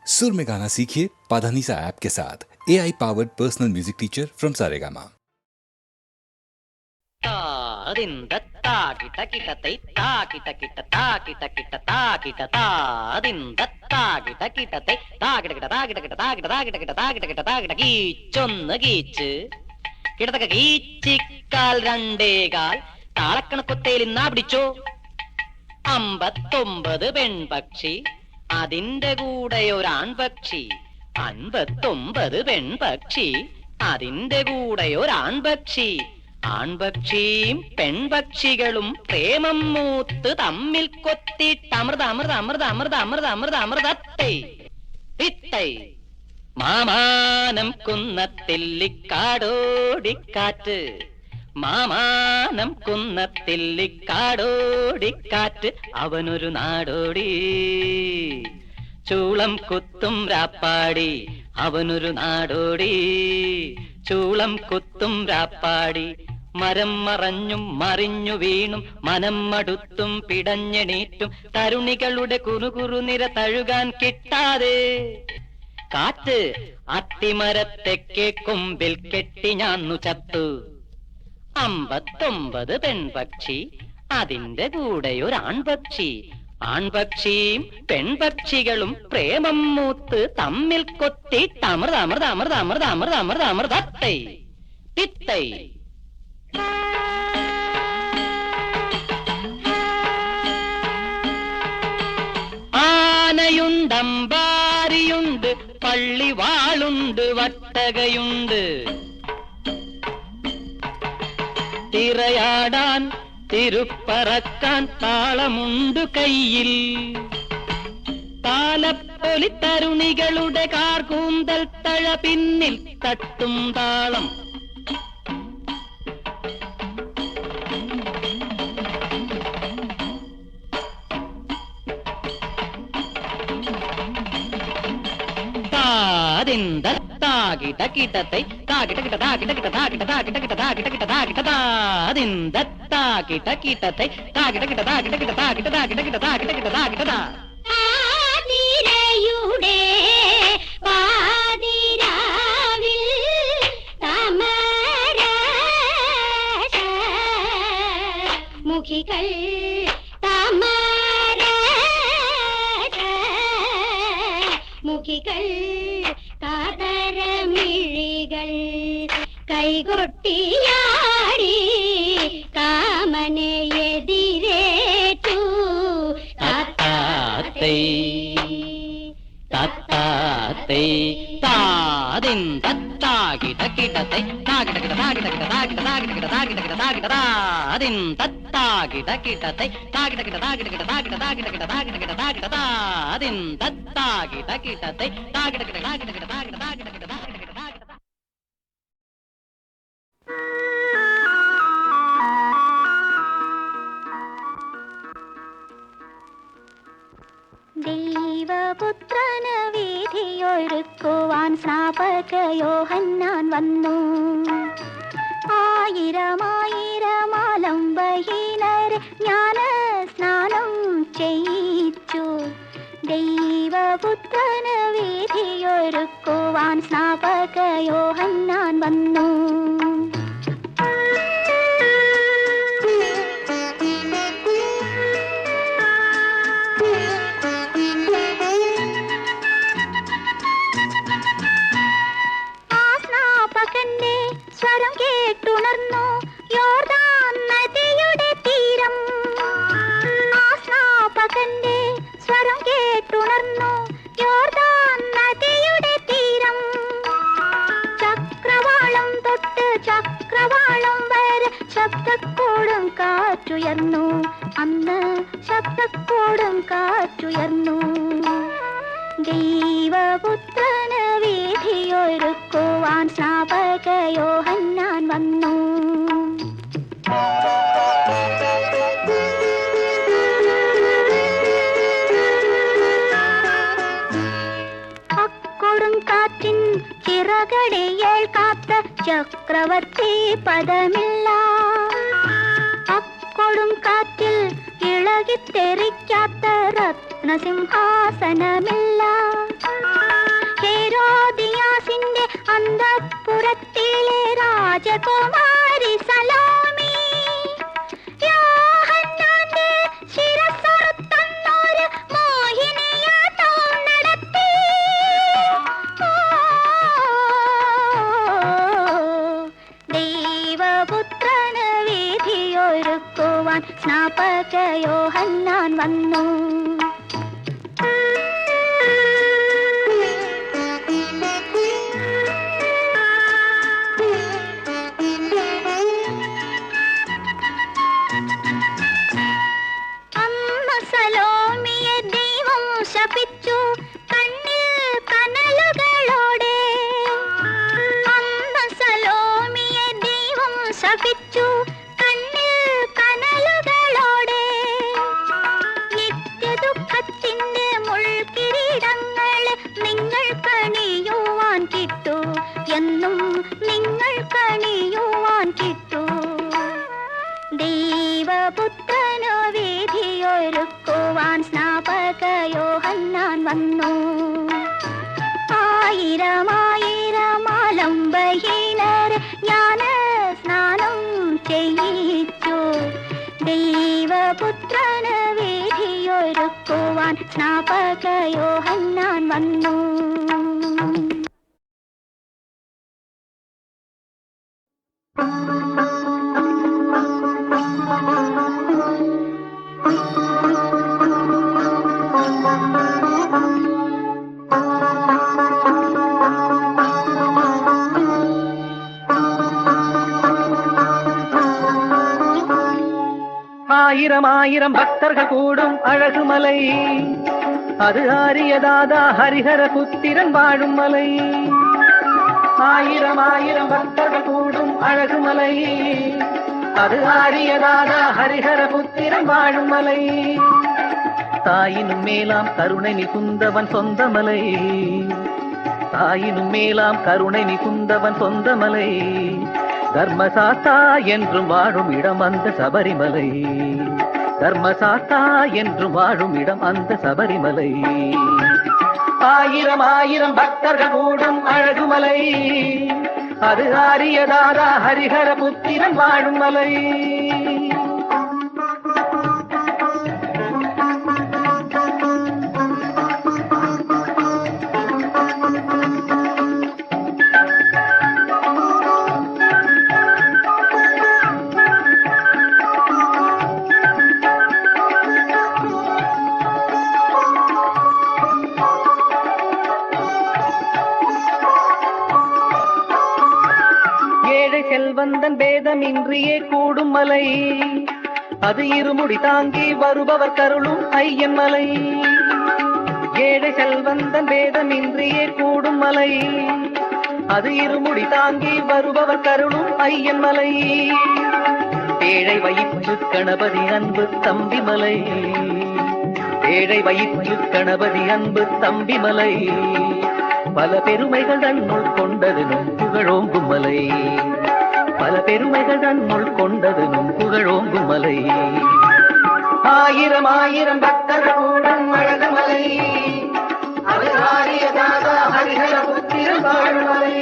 सुर में गाना सीखिए पाधानीसा ऐप के साथ AI powered personal music teacher from Saregama. പിടിച്ചോ 59 പെൺപക്ഷി അതിന്റെ കൂടെ ഒരു ആൺപക്ഷി 59 പെൺപക്ഷി അതിന്റെ കൂടെ ഒരു ആൺപക്ഷി ആൺപക്ഷിയും പെൺപക്ഷികളും പ്രേമം മൂത്ത് തമ്മിൽ കൊത്തിട്ട് അമൃത അമൃത അമൃത അമൃത അമൃത അമൃത അമൃതത്തൈ വിത്തൈ മാമാനം കുന്നത്തില്ലിക്കാടോടിക്കാറ്റ് മാമാനം കുന്നത്തില്ലിക്കാടോടിക്കാറ്റ് അവനൊരു നാടോടി ചൂളം കുത്തും രാപ്പാടി അവനൊരു നാടോടി ചൂളം കുത്തും രാപ്പാടി മരം മറഞ്ഞും മറിഞ്ഞു വീണും മനം മടുത്തും പിടഞ്ഞെണീറ്റും തരുണികളുടെ കുറുകുറു നിര തഴുകാൻ കിട്ടാതെ കാറ്റ് അത്തിമരത്തെക്കെ കൊമ്പിൽ കെട്ടി ഞാന്നു ചത്തു 59 പെൺപക്ഷി അതിന്റെ കൂടെ ഒരു ആൺപക്ഷി ആൺപക്ഷിയും പെൺപക്ഷികളും പ്രേമം മൂത്ത് തമ്മിൽ കൊത്തിട്ട് അമൃത അമൃത അമൃത അമൃത അമൃത അമൃത അമൃതത്തൈ പിത്തൈ ആനയുണ്ടമ്പാരിയുണ്ട് പള്ളിവാളുണ്ട് വട്ടകയുണ്ട് തിറയാടാൻ തിരുപ്പറക്കാൻ താളമുണ്ട് കയ്യിൽ താലപ്പൊലി തരുണികളുടെ കാർകൂന്തൽ തഴ പിന്നിൽ തട്ടും താളം താകിടകിടതൈ താകിടകിട താകിടകിട താകിട താകിടകിട താകിടകിട താകിട താകിടകിടതൈ താകിടകിട താകിടകിട താകിട താകിടകിട താകിടകിട താകിട ആതിരയുടെ പാതിരാവിൽ താമരശ മുഖികൾ താമരശ മുഖികൾ കാതരമിഴികൾ കൈകൊട്ടിയാടി കാമനെ എതിരേറ്റു താത്താത്തൈ താത്താത്തൈ താദിൻ തത്താകിടകിടതൈ താകിടകിട താകിടകിട താകിട താകിടകിട താകിടകിട താകിട താദിൻ തത്താകിടകിടതൈ താകിടകിട താകിടകിട താകിട താകിടകിട താകിടകിട താകിട താദിൻ തത്താകിടകിടതൈ താകിടകിട താകിടകിട താകിട താകിടകിട താകിടകിട താകിട ദൈവപുത്രന് വീഥിയൊരുക്കുവാൻ സ്നാപക യോഹന്നാൻ വന്നു ആയിരമായിരമാലംബഹീനരെ ജ്ഞാന സ്നാനം ചെയ്യിച്ചു ദൈവപുത്രന് വീഥിയൊരുക്കുവാൻ സ്നാപക യോഹന്നാൻ വന്നു സ്വരം കേട്ടുണർന്നു യോർദാൻ നദിയുടെ തീരം ആസ്നാപകന്റെ സ്വരം കേട്ടുണർന്നു യോർദാൻ നദിയുടെ തീരം ചക്രവാളം തൊട്ട് ചക്രവാളം വരെ ശബ്ദക്കോടും കാറ്റുയർന്നു അന്ന് ശബ്ദക്കോടും കാറ്റുയർന്നു ദൈവപുത്രന് വീഥിയൊരുക്കുവാൻ സ്നാപക യോഹന്നാൻ വന്നു അക്കൊടും കാറ്റിൻ ചിറകടിയേൽ കാത്ത ചക്രവർത്തി പദമില്ല അക്കൊടും കാറ്റിൽ ഇളകിത്തെറിക്കാത്ത രത്നസിംഹാസനമില്ല അന്തഃപുരത്തിലെ രാജകുമാരി സലോമി യോഹന്നാന്റെ ശിരസ്സറുത്തന്നൊരു മോഹിനിയാട്ടം നടത്തി. ദൈവപുത്രന് വീഥിയൊരുക്കുവാൻ സ്നാപക യോഹന്നാൻ വന്നു. സലോമിയെ ദൈവം ശപിച്ചു കണ്ണിൽ കനലുകളോടെ. അമ്മ സലോമിയെ ദൈവം ശപിച്ചു കണ്ണിൽ കനലുകളോടെ. നിത്യദുഃഖത്തിന്റെ മുൾക്കിരീടങ്ങളെ നിങ്ങൾ കണിയുവാൻ കിട്ടു, എന്നും നിങ്ങൾ കണിയുവാൻ കിട്ടു. ദൈവപുത്രനു വീഥിയൊരുക്കുവാൻ സ്നാപക യോഹന്നാൻ വന്നു. ആയിരമായിരം ആലംബഹീനരെ ജ്ഞാന സ്നാനം ചെയ്യിച്ചു. ദൈവപുത്രനു വീഥിയൊരുക്കുവാൻ സ്നാപക യോഹന്നാൻ വന്നു. ஆயிரம் ஆயிரம் பக்தர்கள் கூடும் அழகுமலை, அது ஆரியதாதா ஹரிஹர புத்திரன் வாழும் மலை. ஆயிரம் ஆயிரம் பக்தர்கள் கூடும் அழகுமலை, அது ஆரியதாதா ஹரிஹர புத்திரன் வாழும் மலை. தாயினும் மேலாம் கருணை மிகுந்தவன் சொந்த மலை, தாயினும் மேலாம் கருணை மிகுந்தவன் சொந்த மலை. தர்மசாஸ்தா என்றும் வாழும் இடம் அந்த சபரிமலை, தர்மசாஸ்தா என்றும் வாழும் இடம் அந்த சபரிமலை. ஆயிரம் ஆயிரம் பக்தர்கள் கூடும் அழகுமலை, அது ஆரியதாதா ஹரிஹர புத்திரன் வாழும் மலை. செல்வந்தன் பேதமின்றியே கூடும் மலை, அது இருமுடி தாங்கி வருபவர் கருளும் ஐயன் மலை. ஏழை செல்வந்தன் பேதமின்றியே கூடும் மலை, அது இருமுடி தாங்கி வருபவர் கருளும் ஐயன் மலை. ஏழை வயிற்று கணபதி அன்பு தம்பி மலை, ஏழை வயிற்று கணபதி அன்பு தம்பி மலை. பல பெருமைகள் தன்னுள் கொண்டது நும் புகழோங்கும் மலை, பல பெருமைகள் தன்னுள் கொண்டது நும் புகழோங்கும் மலை. ஆயிரம் ஆயிரம் பக்தர்கள் கூடும் அழகுமலை, அது ஆரியதாதா ஹரிஹர புத்திரன் வாழும் மலை.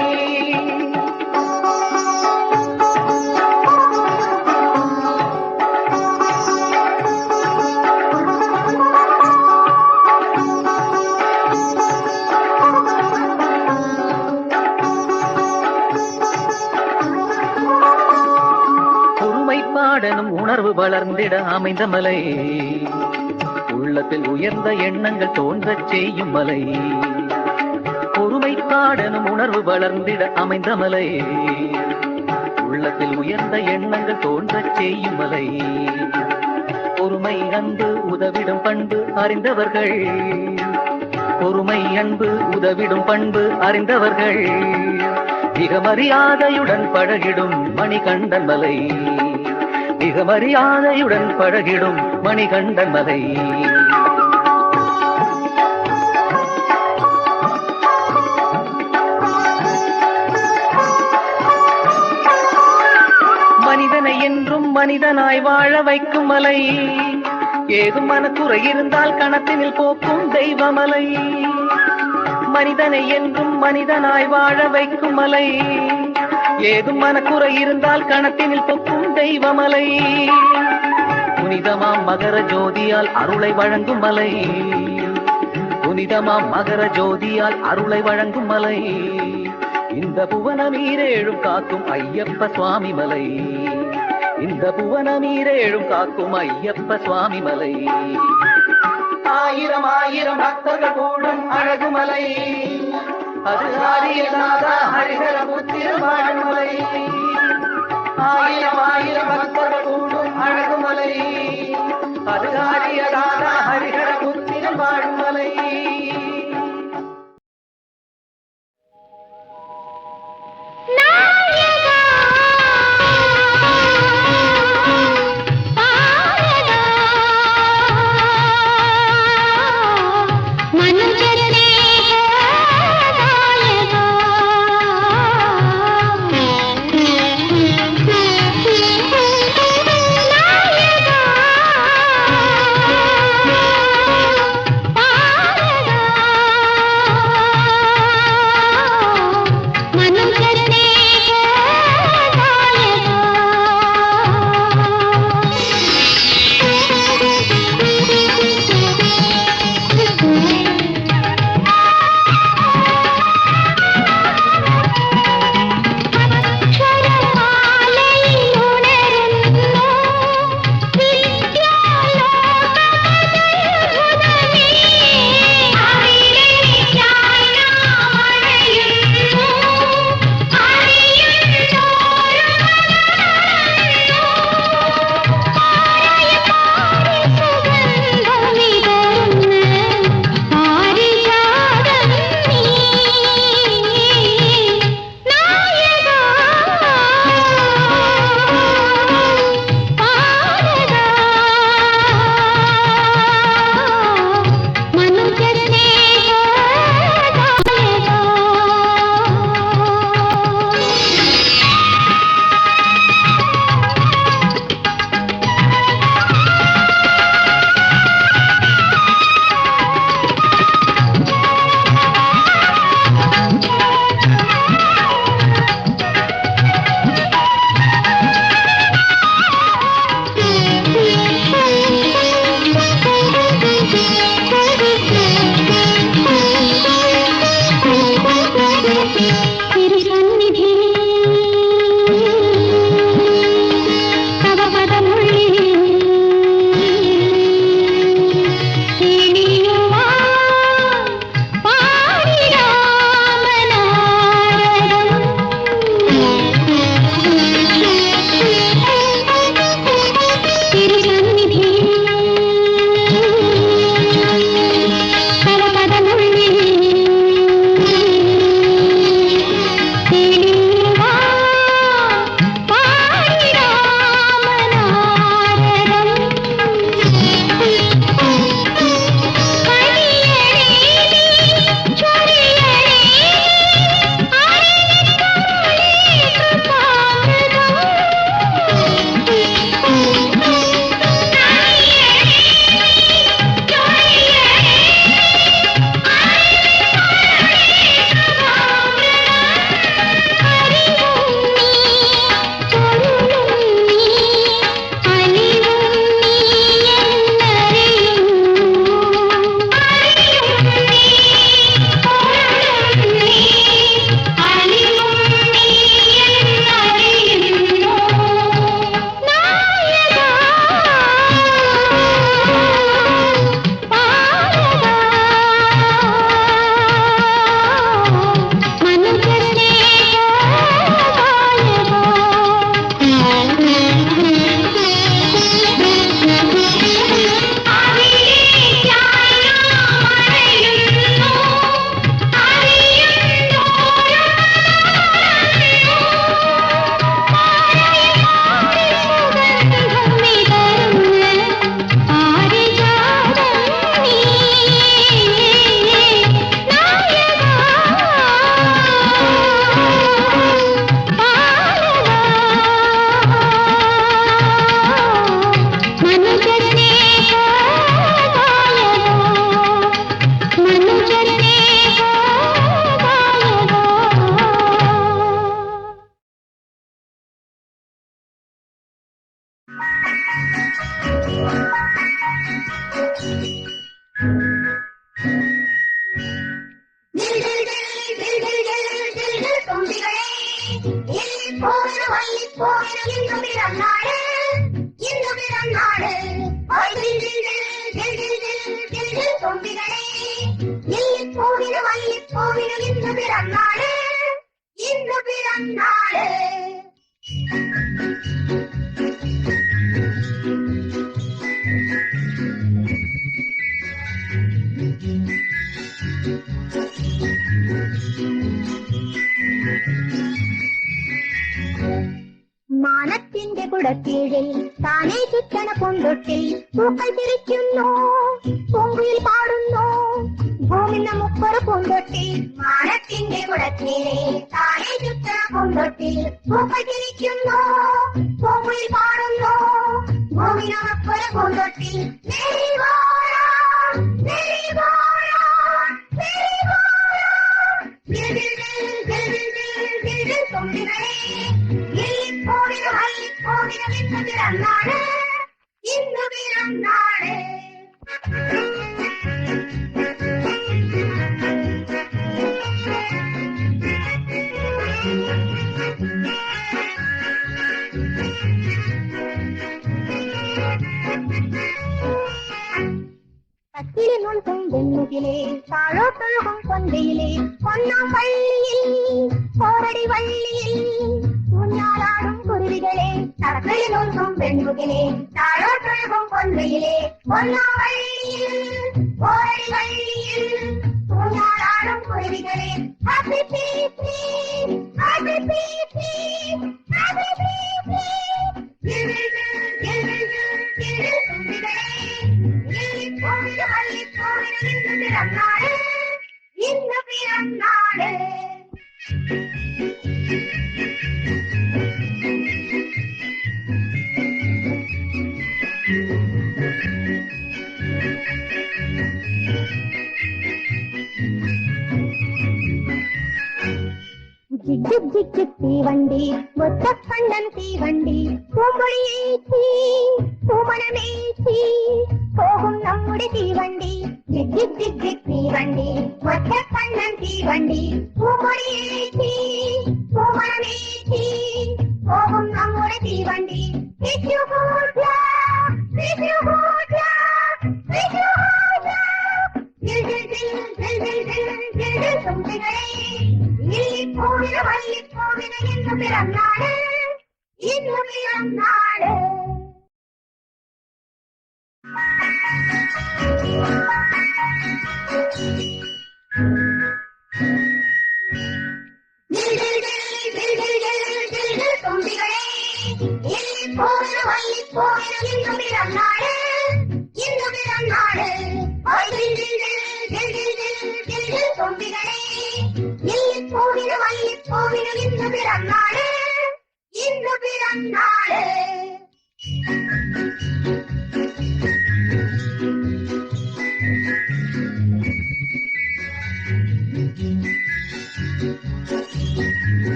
பாடனும் உணர்வு வளர்ந்திட அமைந்த மலை, உள்ளத்தில் உயர்ந்த எண்ணங்கள் தோன்றச் செய்யும் மலை. பொறுமை பாடனும் உணர்வு வளர்ந்திட அமைந்த மலை, உள்ளத்தில் உயர்ந்த எண்ணங்கள் தோன்றச் செய்யும் மலை. பொறுமை அன்பு உதவிடும் பண்பு அறிந்தவர்கள், பொறுமை அன்பு உதவிடும் பண்பு அறிந்தவர்கள். மிக மரியாதையுடன் பழகிடும் மணிகண்டன் மலை, மிக மரியாதையுடன் பழகிடும் மணிகண்டன் மலை. மனிதனை என்றும் மனிதனாய் வாழ வைக்கும் மலை, ஏதும் மனக்குறை இருந்தால் கணத்தினில் போக்கும் தெய்வமலை. மனிதனை என்றும் மனிதனாய் வாழ வைக்கும் மலை. ஏதும் மனக்குறை இருந்தால் கணத்தினில் பொக்கும் தெய்வமலை. புனிதமாம் மகர ஜோதியால் அருளை வழங்கும் மலை. புனிதமாம் மகர ஜோதியால் அருளை வழங்கும் மலை. இந்த புவனமீரேழும் காக்கும் ஐயப்ப சுவாமி மலை. இந்த புவனமீரேழும் காக்கும் ஐயப்ப சுவாமி மலை. ஆயிரம் ஆயிரம் பக்தர்கள் கூடும் அழகுமலை. அது ஆரியநாதா ஹரிஹர புத்திர வாழுமலை. ஆயிரம் ஆயிரம் பக்தர்கள் கூடும் அழகுமலை. அது ஆரியநாதா ஹரிஹர புத்திர வாழுமலை. പോവിനു വള്ളിപ്പോവിനു ഇന്നു പിറന്നാള് ഇന്നു പിറന്നാള് തുമ്പികളെ ലില്ലിപ്പൂവിനു വള്ളിപ്പോവിനു ഇന്നു പിറന്നാള് ഇന്നു പിറന്നാള്. മാനത്തിന്റെ കുടക്കീഴിൽ താനേ ചുറ്റണ പൂന്തൊട്ടിൽ പൂക്കൾ ചിരിക്കുന്നു, പൂങ്കുയിൽ പാടുന്നു ഭൂമി നമുക്കൊരു പൂന്തൊട്ടിൽ. മാനത്തിന്റെ കുടക്കീഴിൽ താനേ ചുറ്റണ പൂന്തൊട്ടിൽ പൂക്കൾ ചിരിക്കുന്നു, പൂങ്കുയിൽ പാടുന്നു ഭൂമി നമുക്കൊരു പൂന്തൊട്ടിൽ. പിറന്നാള് ഇന്നു പിറന്നാള്. കത്തിരി നോൽക്കും വെണ്ണുകിലെ താഴോട്ടൊഴുകും കൊന്തയിലെ ഒന്നാം വള്ളിയിൽ കോരടി വള്ളിയിൽ ൂഞ്ഞാലാടും കുരുവികളെ. തറക്കളി നോൽക്കും പെൺകുകിലെ താഴോട്ടൊഴുകും കൊന്തയിലെ ഒന്നാം വള്ളിയിൽ കോരടി വള്ളിയിൽ ൂഞ്ഞാലാടും കുരുവികളെ. ഹാപ്പി പീപ്പി ഹാപ്പി പീപ്പി ഹാപ്പി പീപ്പി. തുമ്പികളെ ലില്ലിപ്പൂവിനു വള്ളിപ്പൂവിനു ഇന്നു പിറന്നാള് ഇന്നു പിറന്നാള്. ജിഗ് ജിഗ് തീവണ്ടി ഒറ്റക്കണ്ണൻ തീവണ്ടി പൂമ്പൊളിയേച്ചി പൂമണമേച്ചി പോകും നമ്മുടെ തീവണ്ടി. ജിഗ് ജിഗ് തീവണ്ടി ഒറ്റക്കണ്ണൻ തീവണ്ടി പൂമ്പൊളിയേച്ചി പൂമണമേച്ചി പോകും നമ്മുടെ തീവണ്ടി. തുമ്പികളെ ലില്ലിപ്പൂവിനു വള്ളിപ്പൂവിനു ഇന്നു പിറന്നാള് ഇന്നു പിറന്നാള്. തുമ്പികളെ ലില്ലിപ്പൂവിനു വള്ളിപ്പൂവിനു ഇന്നു പിറന്നാള് ഇന്നു പിറന്നാള്. തുമ്പികളെ ലില്ലിപ്പൂവിനു വള്ളിപ്പൂവിനു ഇന്നു പിറന്നാള് ഇന്നു പിറന്നാള്.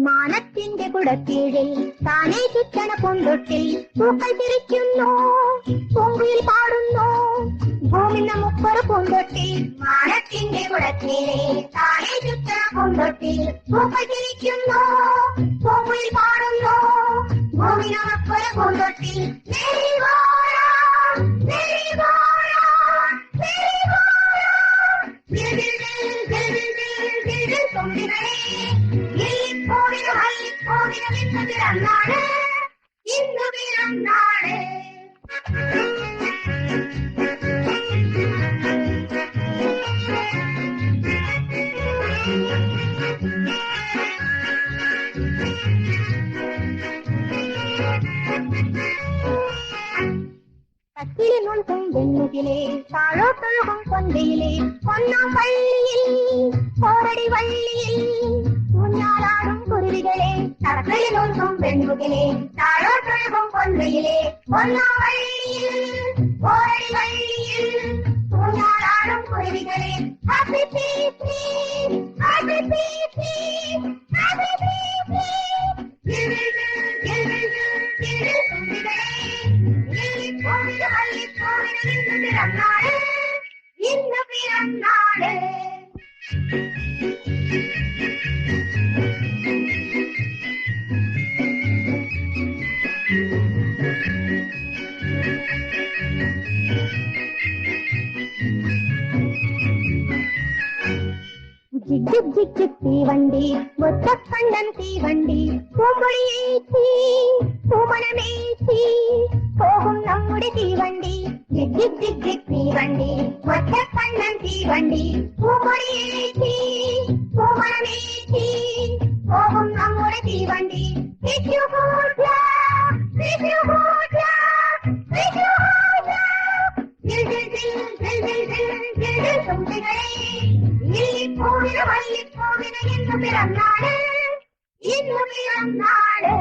മാനത്തിന്റെ കുടക്കീഴിൽ താനേ ചുറ്റണ പൂന്തൊട്ടിൽ പൂക്കൾ ചിരിക്കുന്നു, പൂങ്കുയിൽ പാടുന്നു ഭൂമി നമുക്കൊരു പൂന്തൊട്ടിൽ. മാനത്തിന്റെ കുടക്കീഴിൽ താനേ ചുറ്റണ പൂന്തൊട്ടിൽ പൂക്കൾ ചിരിക്കുന്നു, പൂങ്കുയിൽ പാടുന്നു ഭൂമി നമുക്കൊരു പൂന്തൊട്ടിൽ. തുമ്പികളെ ലില്ലിപ്പൂവിനു വള്ളിപ്പൂവിനു ഇന്നു പിറന്നാള് ഇന്നു പിറന്നാള്. കത്തിരി നോൽക്കും വെണ്ണുകിലെ താഴോട്ടൊഴുകും കൊന്തയിലെ ഒന്നാം വള്ളിയിൽ കോരടി വള്ളിയിൽ ൂഞ്ഞാലാടും കുരുവികളെ. തറക്കളി നോൽക്കും പെൺകുകിലെ താഴോട്ടൊഴുകും കൊന്തയിലെ ഒന്നാം വള്ളിയിൽ കോരടി വള്ളിയിൽ ൂഞ്ഞാലാടും കുരുവികളെ. ഹാപ്പി പീപ്പി ഹാപ്പി പീപ്പി ഹാപ്പി പീപ്പി. തുമ്പികളെ ലില്ലിപ്പൂവിനു വള്ളിപ്പൂവിനു ഇന്നു പിറന്നാള് ഇന്നു പിറന്നാള്. ജിക് ജിക് ജിക് ജിക് തീവണ്ടി ഒറ്റക്കണ്ണൻ തീവണ്ടി പൂമ്പൊഴിയേച്ചി പൂമണമേച്ചി പോകും നമ്മുടെ തീവണ്ടി ജിക് ജിക് ജിക് ജിക് തീവണ്ടി ഒറ്റക്കണ്ണൻ തീവണ്ടി പൂമ്പൊഴിയേച്ചി പൂമണമേച്ചി പോകും നമ്മുടെ തീവണ്ടി വിഷുപൂജ വിഷുപൂജ വിഷുപൂജ ദിൽ ദിൽ ദിൽ ദിൽ ദിൽ ദിൽ ദിൽ ദിൽ തുമ്പികളെ പൂവിന് വള്ളിപ്പൂവിന് ഇന്ന് പിറന്നാള് ഇന്ന് പിറന്നാള്